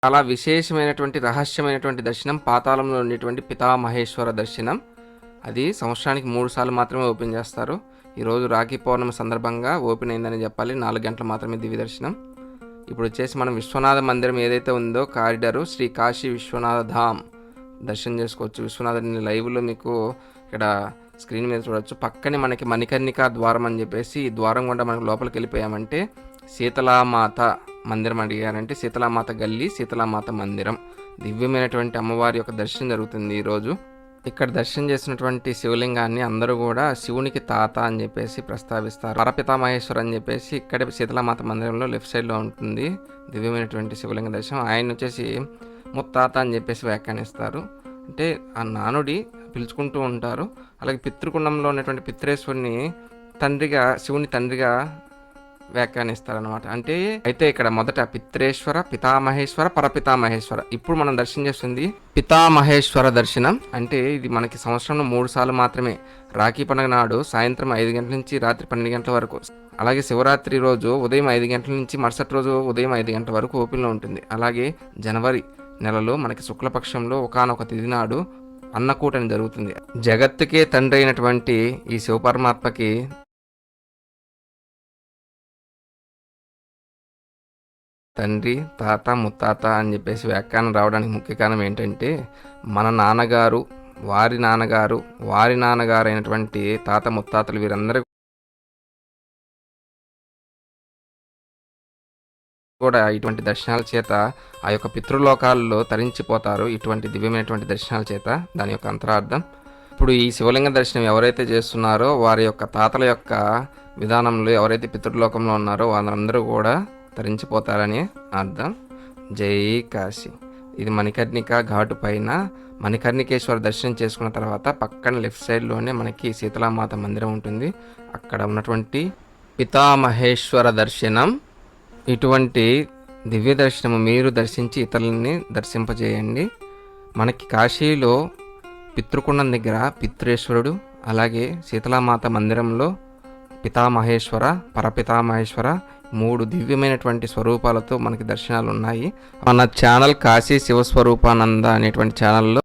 చాలా విశేషమైనటువంటి రహస్యమైనటువంటి దర్శనం పాతాళంలో ఉండేటువంటి పితామహేశ్వర దర్శనం. అది సంవత్సరానికి 3 సార్లు మాత్రమే ఓపెన్ చేస్తారు. ఈరోజు రాఖీ పౌర్ణమి సందర్భంగా ఓపెన్ అయిందని చెప్పాలి. 4 గంటలు మాత్రమే దివ్య దర్శనం. ఇప్పుడు వచ్చేసి మనం విశ్వనాథ మందిరం ఏదైతే ఉందో కారిడారు శ్రీ కాశీ విశ్వనాథ ధామ్ దర్శనం చేసుకోవచ్చు. విశ్వనాథుని లైవ్లో మీకు ఇక్కడ స్క్రీన్ మీద చూడవచ్చు. పక్కనే మనకి మణికర్ణికా ద్వారం అని చెప్పేసి ఈ ద్వారం గుండా మనకు లోపలికి వెళ్ళిపోయామంటే శీతలామాత మందిరం అడిగారంటే శీతలామాత గల్లీ శీతలామాత మందిరం దివ్యమైనటువంటి అమ్మవారి యొక్క దర్శనం జరుగుతుంది ఈరోజు. ఇక్కడ దర్శనం చేసినటువంటి శివలింగాన్ని అందరూ కూడా శివునికి తాత అని చెప్పేసి ప్రస్తావిస్తారు. పరపితామహేశ్వర్ అని చెప్పేసి ఇక్కడ శీతలామాత మందిరంలో లెఫ్ట్ సైడ్లో ఉంటుంది దివ్యమైనటువంటి శివలింగ దర్శనం. ఆయన వచ్చేసి ముత్తాత అని చెప్పేసి వ్యాఖ్యానిస్తారు. అంటే ఆ నానుడి పిలుచుకుంటూ ఉంటారు. అలాగే పితృకుండంలో ఉన్నటువంటి పిత్రేశ్వరుని తండ్రిగా శివుని తండ్రిగా వ్యాఖ్యానిస్తారనమాట. అయితే ఇక్కడ మొదట పిత్రేశ్వర, పితామహేశ్వర, పరపితామహేశ్వర. ఇప్పుడు మనం దర్శనం చేస్తుంది పితామహేశ్వర దర్శనం. అంటే ఇది మనకి సంవత్సరంలో 3 సార్లు మాత్రమే. రాఖీ పండుగ నాడు సాయంత్రం 5 గంటల నుంచి రాత్రి 12 గంటల వరకు, అలాగే శివరాత్రి రోజు ఉదయం 5 గంటల నుంచి మరుసటి రోజు ఉదయం 5 గంటల వరకు ఓపెన్లో ఉంటుంది. అలాగే జనవరి నెలలో మనకి శుక్లపక్షంలో ఒకానొక తిథి నాడు అన్నకూటని జరుగుతుంది. జగత్తుకే తండ్రి అయినటువంటి ఈ శివపరమాత్మకి తండ్రి, తాత, ముత్తాత అని చెప్పేసి వ్యాఖ్యానం రావడానికి ముఖ్య కారణం ఏంటంటే మన నాన్నగారు, వారి నాన్నగారు, వారి నాన్నగారు అయినటువంటి తాత ముత్తాతలు వీరందరూ కూడా ఇటువంటి దర్శనాల చేత ఆ యొక్క పితృలోకాల్లో తరించిపోతారు. ఇటువంటి దివ్యమైనటువంటి దర్శనాల చేత దాని యొక్క అంతరార్థం. ఇప్పుడు ఈ శివలింగ దర్శనం ఎవరైతే చేస్తున్నారో వారి యొక్క తాతల యొక్క విధానంలో ఎవరైతే పితృలోకంలో ఉన్నారో వాళ్ళందరూ కూడా తరించిపోతారని అర్థం. జై కాశీ. ఇది మణికర్ణిక ఘాటు పైన మణికర్ణికేశ్వర దర్శనం చేసుకున్న తర్వాత పక్కన లెఫ్ట్ సైడ్లోనే మనకి శీతలామాత మందిరం ఉంటుంది. అక్కడ ఉన్నటువంటి పితామహేశ్వర దర్శనం. ఇటువంటి దివ్య దర్శనము మీరు దర్శించి ఇతరులని దర్శింపజేయండి. మనకి కాశీలో పితృకుండం దగ్గర పిత్రేశ్వరుడు, అలాగే శీతలామాత మందిరంలో పితామహేశ్వర, పరపితామహేశ్వర 3 దివ్యమైనటువంటి స్వరూపాలతో మనకి దర్శనాలు ఉన్నాయి. మన ఛానల్ కాశీ శివస్వరూపానంద అనేటువంటి ఛానల్లో